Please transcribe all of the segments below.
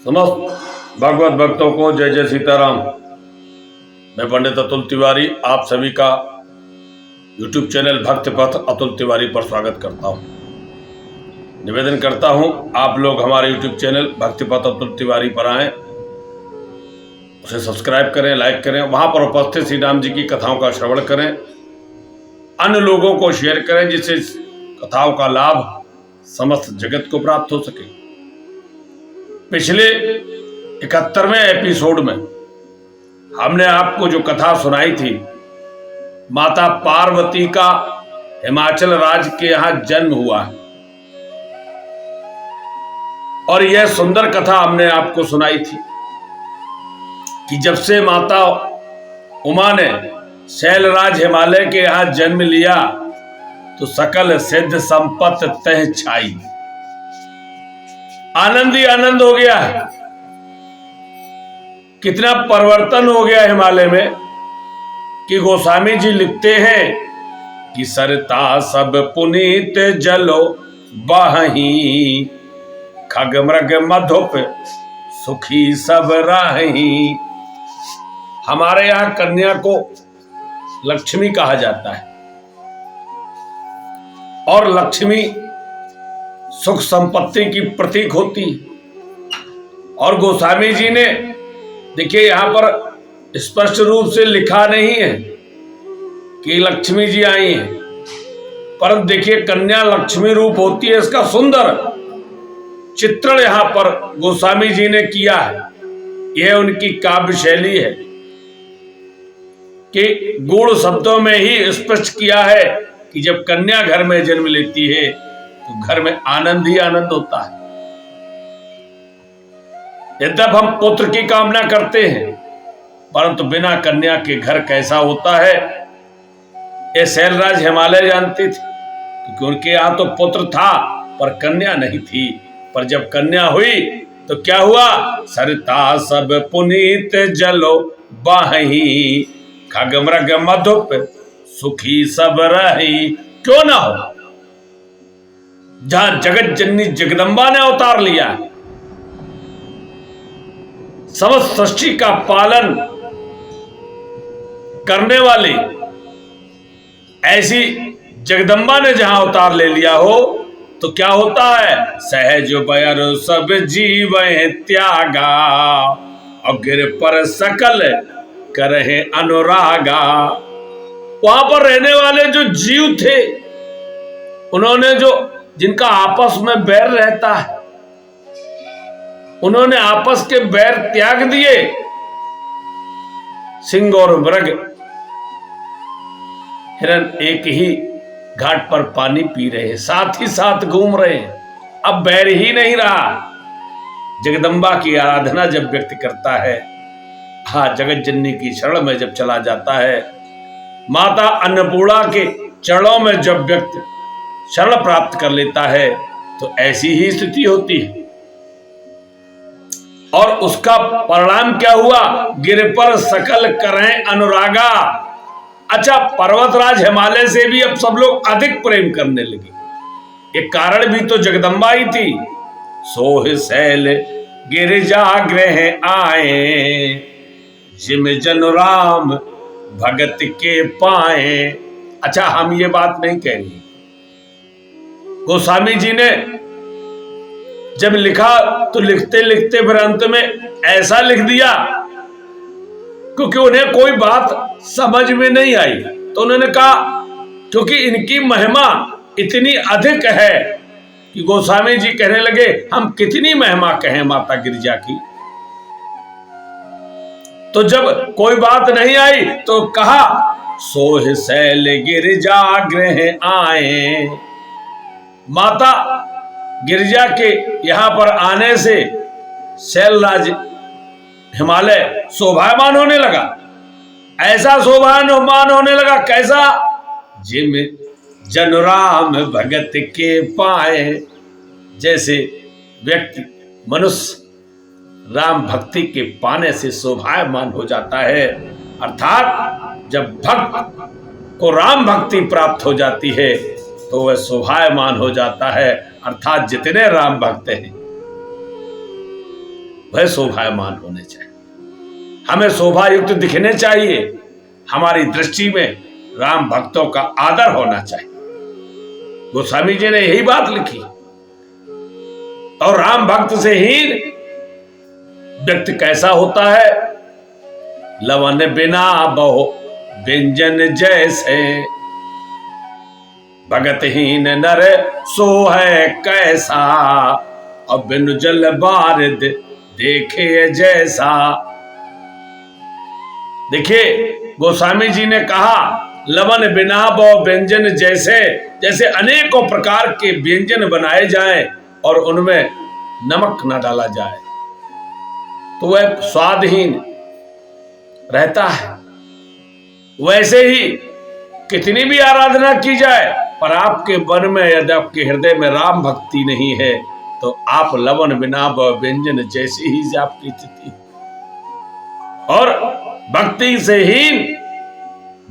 समस्त भगवत भक्तों को जय जय सीताराम। मैं पंडित अतुल तिवारी आप सभी का YouTube चैनल भक्त पथ अतुल तिवारी पर स्वागत करता हूं। निवेदन करता हूं आप लोग हमारे YouTube चैनल भक्ति पथ अतुल तिवारी पर आएं, उसे सब्सक्राइब करें, लाइक करें, वहां पर उपस्थित श्री राम जी की कथाओं का श्रवण करें, अन्य लोगों को शेयर करें जिससे कथाओं का लाभ समस्त जगत को प्राप्त हो सके। पिछले 71वें एपिसोड में हमने आपको जो कथा सुनाई थी, माता पार्वती का हिमाचल राज्य के यहां जन्म हुआ है, और यह सुंदर कथा हमने आपको सुनाई थी कि जब से माता उमा ने शैलराज हिमालय के यहां जन्म लिया तो सकल सिद्ध संपत्ति तह छाई। आनंद ही आनंद हो गया है। कितना परिवर्तन हो गया हिमालय में कि गोस्वामी जी लिखते हैं कि सरता सब पुनीत जलो बहि, खग मृग मधुप सुखी सब राही। हमारे यहां कन्या को लक्ष्मी कहा जाता है और लक्ष्मी सुख संपत्ति की प्रतीक होती। और गोस्वामी जी ने देखिए यहां पर स्पष्ट रूप से लिखा नहीं है कि लक्ष्मी जी आई हैं, परंतु देखिए कन्या लक्ष्मी रूप होती है, इसका सुंदर चित्रण यहां पर गोस्वामी जी ने किया है। यह उनकी काव्य शैली है कि गूढ़ शब्दों में ही स्पष्ट किया है कि जब कन्या घर में जन्म लेती है तो घर में आनंद ही आनंद होता है। यद्यप हम पुत्र की कामना करते हैं, परंतु बिना कन्या के घर कैसा होता है ये शैलराज हिमालय जानते थे, क्योंकि उनके यहां तो पुत्र था पर कन्या नहीं थी। पर जब कन्या हुई तो क्या हुआ? सरिता सब पुनीत जलो बाही, खग मृग मधुप सुखी सब रही। क्यों ना हो, जहां जगत जननी जगदम्बा ने अवतार लिया, समस्त सृष्टि का पालन करने वाली ऐसी जगदम्बा ने जहां अवतार ले लिया हो तो क्या होता है? सहज बयर सब जीव त्यागा, और गिर पर सकल करहे अनुरागा। वहां पर रहने वाले जो जीव थे, उन्होंने जिनका आपस में बैर रहता है, उन्होंने आपस के बैर त्याग दिए। सिंह और मृग हिरन एक ही घाट पर पानी पी रहे हैं, साथ ही साथ घूम रहे हैं, अब बैर ही नहीं रहा। जगदम्बा की आराधना जब व्यक्ति करता है, हाँ, जगत जननी की शरण में जब चला जाता है, माता अन्नपूर्णा के चरणों में जब व्यक्ति शरण प्राप्त कर लेता है तो ऐसी ही स्थिति होती है। और उसका परिणाम क्या हुआ? गिर पर सकल करें अनुरागा। अच्छा, पर्वतराज हिमालय से भी अब सब लोग अधिक प्रेम करने लगे। एक कारण भी तो जगदम्बा ही थी। सोह शैल गिरिजा गृह आए, जिम जन राम भगत के पाए। अच्छा, हम ये बात नहीं कह रही, गोस्वामी जी ने जब लिखा तो लिखते लिखते फिर अंत में ऐसा लिख दिया, क्योंकि उन्हें कोई बात समझ में नहीं आई तो उन्होंने कहा, क्योंकि इनकी महिमा इतनी अधिक है कि गोस्वामी जी कहने लगे हम कितनी महिमा कहें माता गिरिजा की। तो जब कोई बात नहीं आई तो कहा सोह शैल गिरिजा गृह आए। माता गिरिजा के यहां पर आने से शैलराज हिमालय शोभायमान होने लगा। ऐसा शोभायमान होने लगा, कैसा? जिम जन राम भगत के पाए। जैसे व्यक्ति मनुष्य राम भक्ति के पाने से शोभायमान हो जाता है, अर्थात जब भक्त को राम भक्ति प्राप्त हो जाती है तो वह शोभायमान हो जाता है, अर्थात जितने राम भक्त हैं वह शोभायमान होने चाहिए। हमें शोभायुक्त दिखने चाहिए। हमारी दृष्टि में राम भक्तों का आदर होना चाहिए। गोस्वामी जी ने यही बात लिखी। और राम भक्त से हीन व्यक्ति कैसा होता है? लवन बिना बहु व्यंजन जैसे, भगतहीन नर सो है कैसा, अब बिनु जल बारिद देखे जैसा। देखिए, गोस्वामी जी ने कहा लवन बिना बहु व्यंजन जैसे, जैसे अनेकों प्रकार के व्यंजन बनाए जाएं और उनमें नमक न डाला जाए तो वह स्वादहीन रहता है। वैसे ही कितनी भी आराधना की जाए, पर आपके मन में यदि आपके हृदय में राम भक्ति नहीं है तो आप लवन बिना व्यंजन जैसी ही आपकी स्थिति। और भक्ति से हीन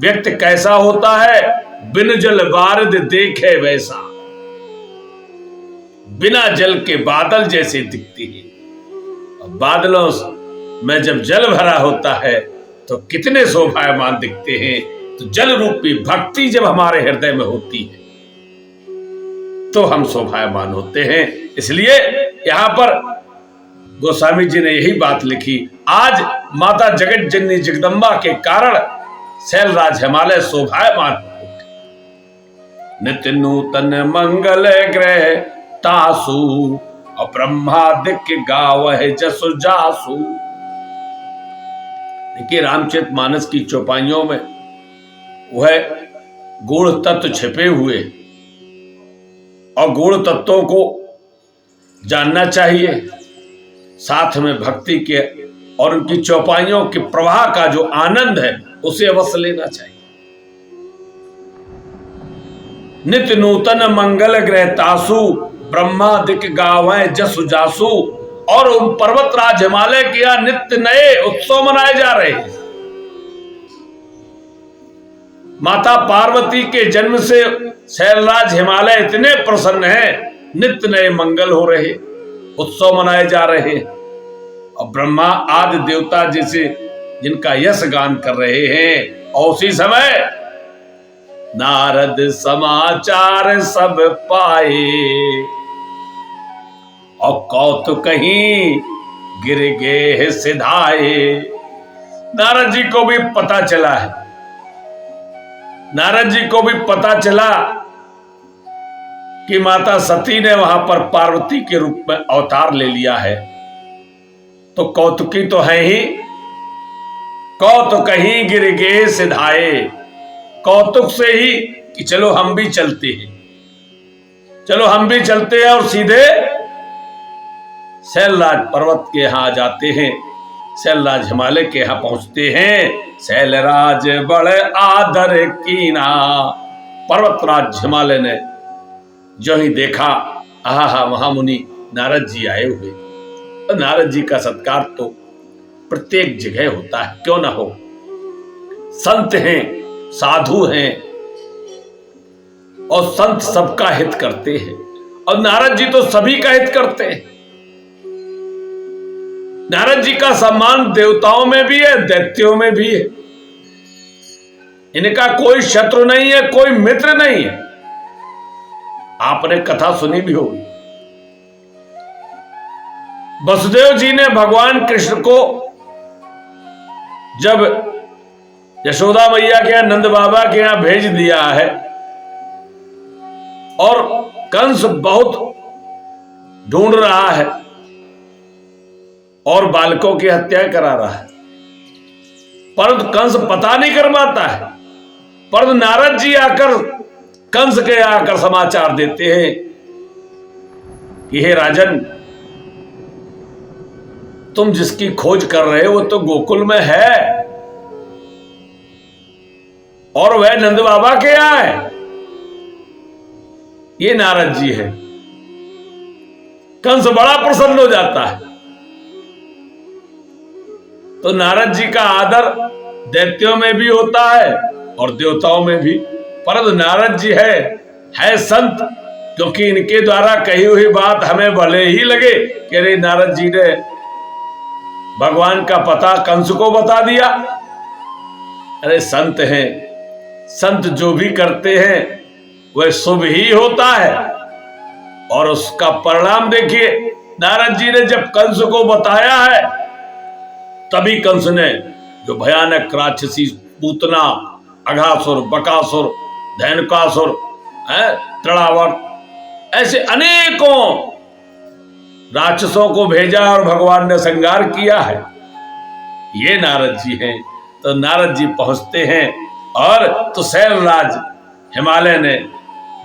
व्यक्ति कैसा होता है? बिन जल बारिद देखे वैसा, बिना जल के बादल जैसे दिखती है। और बादलों में जब जल भरा होता है तो कितने शोभायमान दिखते हैं। तो जल रूपी भक्ति जब हमारे हृदय में होती है तो हम शोभायमान होते हैं। इसलिए यहां पर गोस्वामी जी ने यही बात लिखी। आज माता जगत जननी जगदम्बा के कारण शैलराज हिमालय शोभायमान होते। नित्य नूतन मंगल ग्रह तासु, और ब्रह्मादिक गावह जसु जासु। देखिए, रामचरित मानस की चौपाइयों में वह गूढ़ तत्व छिपे हुए, और गूढ़ तत्वों को जानना चाहिए। साथ में भक्ति के और उनकी चौपाइयों के प्रवाह का जो आनंद है उसे अवश्य लेना चाहिए। नित्य नूतन मंगल ग्रह तासु, ब्रह्मादिक गावै जसु जासु। और उन पर्वतराज हिमालय के यहां नित्य नए उत्सव मनाए जा रहे हैं। माता पार्वती के जन्म से शैलराज हिमालय इतने प्रसन्न हैं, नित्य नए मंगल हो रहे, उत्सव मनाए जा रहे हैं। और ब्रह्मा आदि देवता जैसे जिनका यश गान कर रहे हैं। और उसी समय नारद समाचार सब पाए, और कौतुक कहीं गिर गे सिधाए। नारद जी को भी पता चला है, नारद जी को भी पता चला कि माता सती ने वहां पर पार्वती के रूप में अवतार ले लिया है। तो कौतुकी तो है ही, कौतुक कहीं गिर गे सिधाए। कौतुक से ही कि चलो हम भी चलते हैं, चलो हम भी चलते हैं। और सीधे शैलराज पर्वत के यहां आ जाते हैं, शैलराज हिमालय के यहां पहुंचते हैं। शैलराज बड़े आदर कीना। पर्वतराज हिमालय ने जो ही देखा, आहा महामुनि नारद जी आए हुए। तो नारद जी का सत्कार तो प्रत्येक जगह होता है, क्यों ना हो। संत हैं, साधु हैं, और संत सबका हित करते हैं। और नारद जी तो सभी का हित करते हैं। नारद जी का सम्मान देवताओं में भी है, दैत्यों में भी है। इनका कोई शत्रु नहीं है, कोई मित्र नहीं है। आपने कथा सुनी भी होगी, वसुदेव जी ने भगवान कृष्ण को जब यशोदा मैया के यहां, नंद बाबा के यहां भेज दिया है, और कंस बहुत ढूंढ रहा है और बालकों की हत्या करा रहा है, परंतु कंस पता नहीं कर पाता है। परंतु नारद जी आकर कंस के आकर समाचार देते हैं कि हे राजन, तुम जिसकी खोज कर रहे हो वो तो गोकुल में है, और वह नंद बाबा के यहां है। ये नारद जी है। कंस बड़ा प्रसन्न हो जाता है। तो नारद जी का आदर दैत्यों में भी होता है और देवताओं में भी। परंतु नारद जी है संत, क्योंकि इनके द्वारा कही हुई बात हमें भले ही लगे कि अरे नारद जी ने भगवान का पता कंस को बता दिया। अरे संत हैं, संत जो भी करते हैं वह शुभ ही होता है। और उसका परिणाम देखिए, नारद जी ने जब कंस को बताया है, तभी कंस ने जो भयानक राक्षसी पूतना, अघासुर, बकासुर, धैनुकासुर, तृणावर्त, ऐसे अनेकों राक्षसों को भेजा और भगवान ने संहार किया है। ये नारद जी हैं। तो नारद जी पहुंचते हैं और तो शैलराज हिमालय ने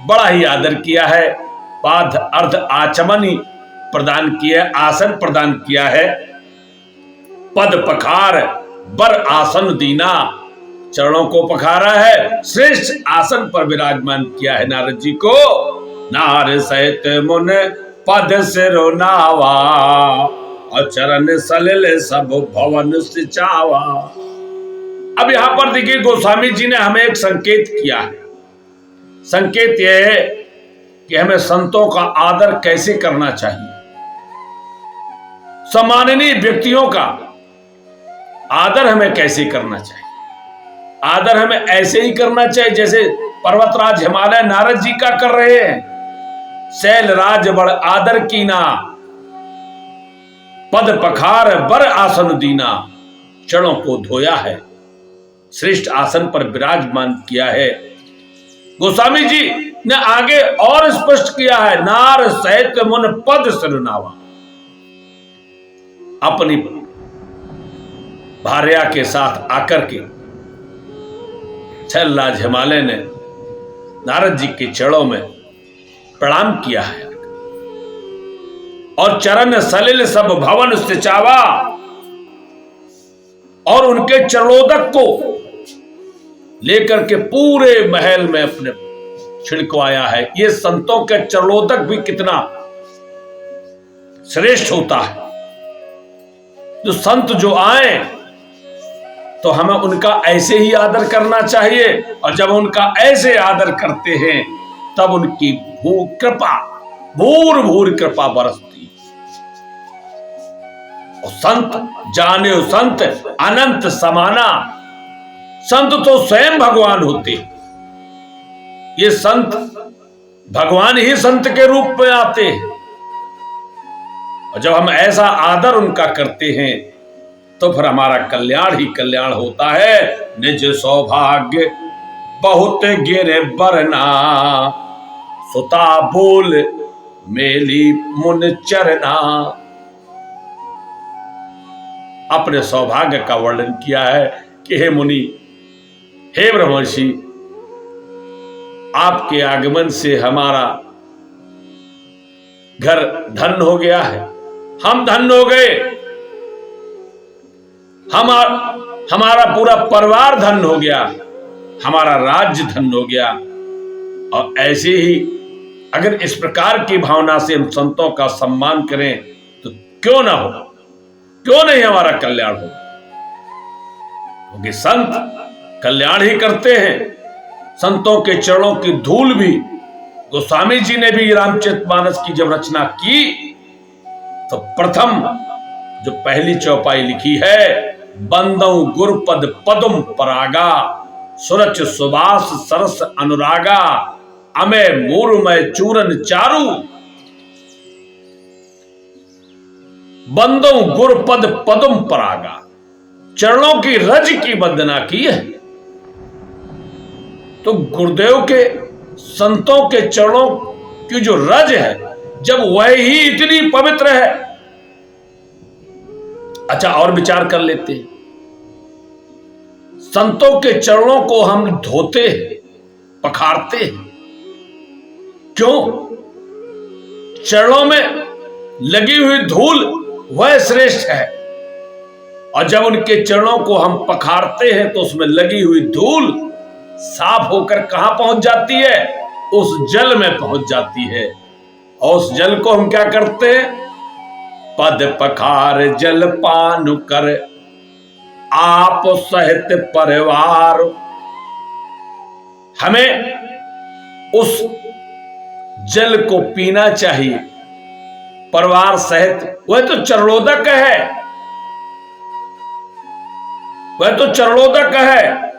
बड़ा ही आदर किया है, पाद अर्ध आचमनी प्रदान किया, आसन प्रदान किया है, पद पखार बर आसन दीना, चरणों को पखारा है, श्रेष्ठ आसन पर विराजमान किया है नारद जी को। नार सहित मुन पद सिरो नावा, और चरण सलिल सब भवन सिचावा। अब यहां पर देखिए, गोस्वामी जी ने हमें एक संकेत किया है। संकेत यह है कि हमें संतों का आदर कैसे करना चाहिए, सम्माननीय व्यक्तियों का आदर हमें कैसे करना चाहिए। आदर हमें ऐसे ही करना चाहिए जैसे पर्वतराज हिमालय नारद जी का कर रहे हैं। शैलराज बड़ आदर कीना, पद पखार बर आसन दीना, चरणों को धोया है, श्रेष्ठ आसन पर विराजमान किया है। गोस्वामी जी ने आगे और स्पष्ट किया है, नार सहित मुन पद सिरनावा। अपनी भार्या के साथ आकर के शैलराज हिमालय ने नारद जी के चरणों में प्रणाम किया है, और चरण सलिल सब भवन सिचावा, और उनके चरणोदक को लेकर के पूरे महल में अपने छिड़कवाया है। ये संतों के चरणोदक भी कितना श्रेष्ठ होता है। जो संत जो आए तो हमें उनका ऐसे ही आदर करना चाहिए, और जब उनका ऐसे आदर करते हैं तब उनकी कृपा भूर भूर कृपा बरसती। और संत जाने संत अनंत समाना, संत तो स्वयं भगवान होते। ये संत भगवान ही संत के रूप में आते हैं, और जब हम ऐसा आदर उनका करते हैं तो फिर हमारा कल्याण ही कल्याण होता है। निज सौभाग्य बहुत गिरे बरना, सुता बोल मेली मुन चरना। अपने सौभाग्य का वर्णन किया है कि हे मुनि, हे ब्रह्मर्षि, आपके आगमन से हमारा घर धन हो गया है, हम धन हो गए, हमारा पूरा परिवार धन हो गया, हमारा राज्य धन हो गया। और ऐसे ही अगर इस प्रकार की भावना से हम संतों का सम्मान करें तो क्यों ना हो, क्यों नहीं हमारा कल्याण हो। क्योंकि संत कल्याण ही करते हैं। संतों के चरणों की धूल भी, गोस्वामी जी ने भी रामचरितमानस की जब रचना की तो प्रथम जो पहली चौपाई लिखी है, बंदौ गुरुपद पदुम परागा, सुरच सुबास सरस अनुरागा, अमय मूरमय चूरन चारु। बंदौ गुरुपद पदुम परागा, चरणों की रज की वंदना की है। तो गुरुदेव के संतों के चरणों की जो रज है, जब वह ही इतनी पवित्र है। अच्छा, और विचार कर लेते हैं, संतों के चरणों को हम धोते हैं, पखारते हैं, क्यों? चरणों में लगी हुई धूल वह श्रेष्ठ है, और जब उनके चरणों को हम पखारते हैं तो उसमें लगी हुई धूल साफ होकर कहां पहुंच जाती है? उस जल में पहुंच जाती है। और उस जल को हम क्या करते हैं? पद पखार जल पान कर आप सहित परिवार। हमें उस जल को पीना चाहिए परिवार सहित। वह तो चरणोदक है, वह तो चरणोदक है,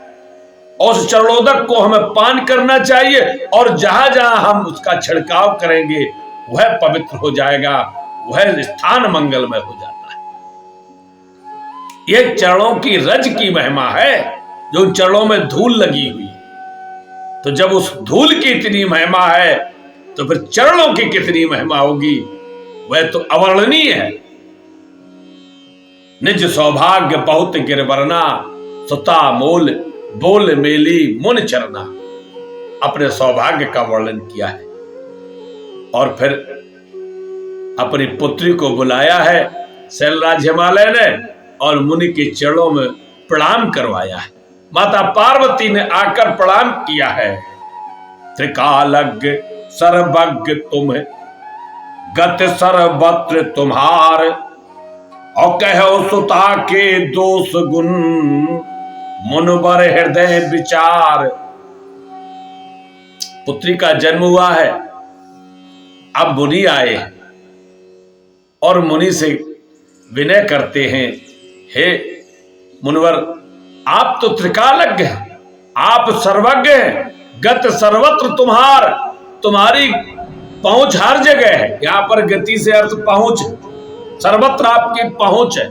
और उस चरणोदक को हमें पान करना चाहिए, और जहां जहां हम उसका छिड़काव करेंगे वह पवित्र हो जाएगा, वह स्थान मंगलमय हो जाता है। यह चरणों की रज की महिमा है, जो उन चरणों में धूल लगी हुई। तो जब उस धूल की इतनी महिमा है तो फिर चरणों की कितनी महिमा होगी, वह तो अवर्णनीय है। निज सौभाग्य बहुत गिरवरना, सुता मोल बोल मेली मुन चरना। अपने सौभाग्य का वर्णन किया है, और फिर अपनी पुत्री को बुलाया है शैलराज हिमालय ने, और मुनि के चरणों में प्रणाम करवाया है। माता पार्वती ने आकर प्रणाम किया है। त्रिकालज्ञ सर्वज्ञ तुम्हें, गत सर्वत्र तुम्हार, और कहो सुता के दोष गुण, मुनवर हृदय विचार। पुत्री का जन्म हुआ है, अब मुनि आए हैं और मुनि से विनय करते हैं, हे मुनिवर, आप तो त्रिकालज्ञ हैं, आप सर्वज्ञ हैं, गत सर्वत्र तुम्हार, तुम्हारी पहुंच हर जगह है। यहां पर गति से अर्थ पहुंच, सर्वत्र आपकी पहुंच है,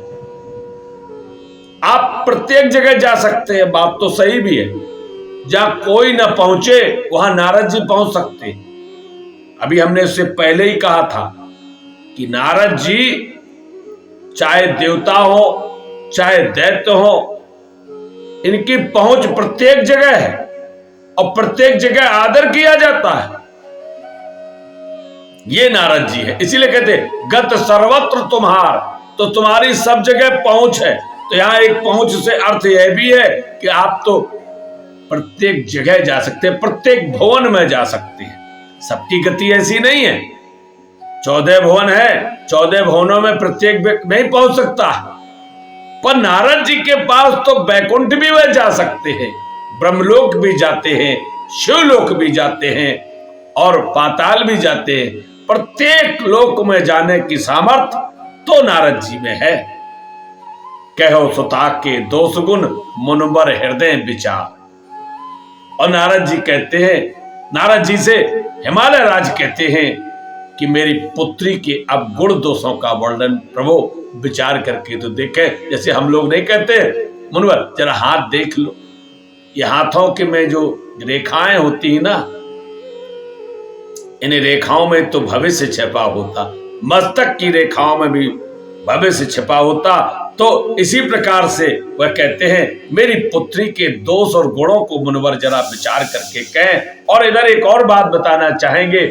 आप प्रत्येक जगह जा सकते हैं। बात तो सही भी है, जहां कोई ना पहुंचे वहां नारद जी पहुंच सकते। अभी हमने इससे पहले ही कहा था कि नारद जी चाहे देवता हो चाहे दैत्य हो, इनकी पहुंच प्रत्येक जगह है, और प्रत्येक जगह आदर किया जाता है। ये नारद जी है, इसीलिए कहते गत सर्वत्र तुम्हार, तो तुम्हारी सब जगह पहुंच है। तो यहां एक पहुंच से अर्थ यह भी है कि आप तो प्रत्येक जगह जा सकते हैं, प्रत्येक भवन में जा सकते हैं। सबकी गति ऐसी नहीं है, 14 भवन है, 14 भवनों में प्रत्येक व्यक्ति नहीं पहुंच सकता, पर नारद जी के पास तो बैकुंठ भी वह जा सकते हैं, ब्रह्मलोक भी जाते हैं, शिवलोक भी जाते हैं, और पाताल भी जाते हैं। प्रत्येक लोक में जाने की सामर्थ्य तो नारद जी में है। कहो सुता के दोष गुण, मुनवर हृदय विचार। और नारद जी कहते हैं, नारद जी से हिमालय राज कहते हैं कि मेरी पुत्री के अब गुण दोषों का वर्णन प्रभु विचार करके तो देखे। जैसे हम लोग नहीं कहते, मुनवर जरा हाथ देख लो, ये हाथों के में जो रेखाएं होती है ना, इन रेखाओं में तो भविष्य छिपा होता, मस्तक की रेखाओं में भी भविष्य छिपा होता। तो इसी प्रकार से वह कहते हैं मेरी पुत्री के दोष और गुणों को मुनवर जरा विचार करके कहें। और इधर एक और बात बताना चाहेंगे,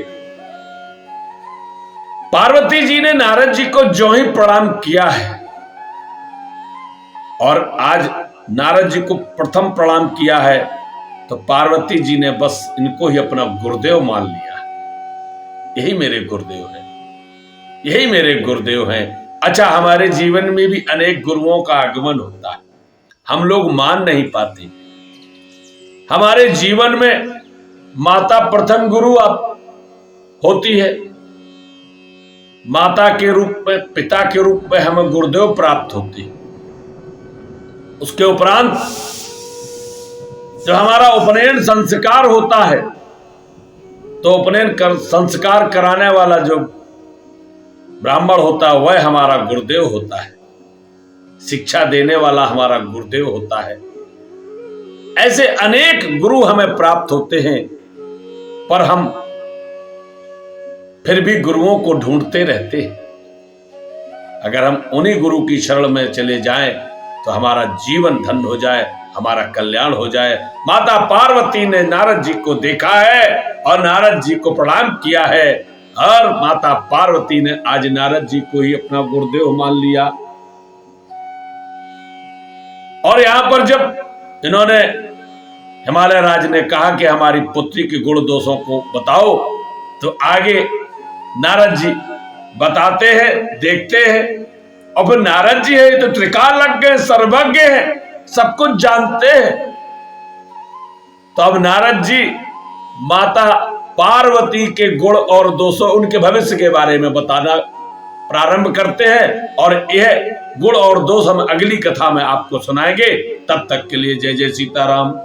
पार्वती जी ने नारद जी को जो ही प्रणाम किया है, और आज नारद जी को प्रथम प्रणाम किया है, तो पार्वती जी ने बस इनको ही अपना गुरुदेव मान लिया। यही मेरे गुरुदेव हैं, यही मेरे गुरुदेव हैं। अच्छा, हमारे जीवन में भी अनेक गुरुओं का आगमन होता है, हम लोग मान नहीं पाते। हमारे जीवन में माता प्रथम गुरु होती है, माता के रूप में, पिता के रूप में हमें गुरुदेव प्राप्त होते हैं। उसके उपरांत जो हमारा उपनयन संस्कार होता है, तो उपनयन संस्कार कराने वाला जो ब्राह्मण होता है वह हमारा गुरुदेव होता है, शिक्षा देने वाला हमारा गुरुदेव होता है। ऐसे अनेक गुरु हमें प्राप्त होते हैं, पर हम फिर भी गुरुओं को ढूंढते रहते हैं। अगर हम उन्हीं गुरु की शरण में चले जाएं तो हमारा जीवन धन्य हो जाए, हमारा कल्याण हो जाए। माता पार्वती ने नारद जी को देखा है और नारद जी को प्रणाम किया है, और माता पार्वती ने आज नारद जी को ही अपना गुरुदेव मान लिया। और यहां पर जब इन्होंने, हिमालय राज ने कहा कि हमारी पुत्री के गुण दोषों को बताओ, तो आगे नारद जी बताते हैं, देखते हैं। और फिर नारद जी है तो त्रिकालज्ञ सर्वज्ञ है, सब कुछ जानते हैं। तो अब नारद जी माता पार्वती के गुण और दोषों, उनके भविष्य के बारे में बताना प्रारंभ करते हैं और यह गुण और दोष हम अगली कथा में आपको सुनाएंगे। तब तक के लिए जय जय सीताराम।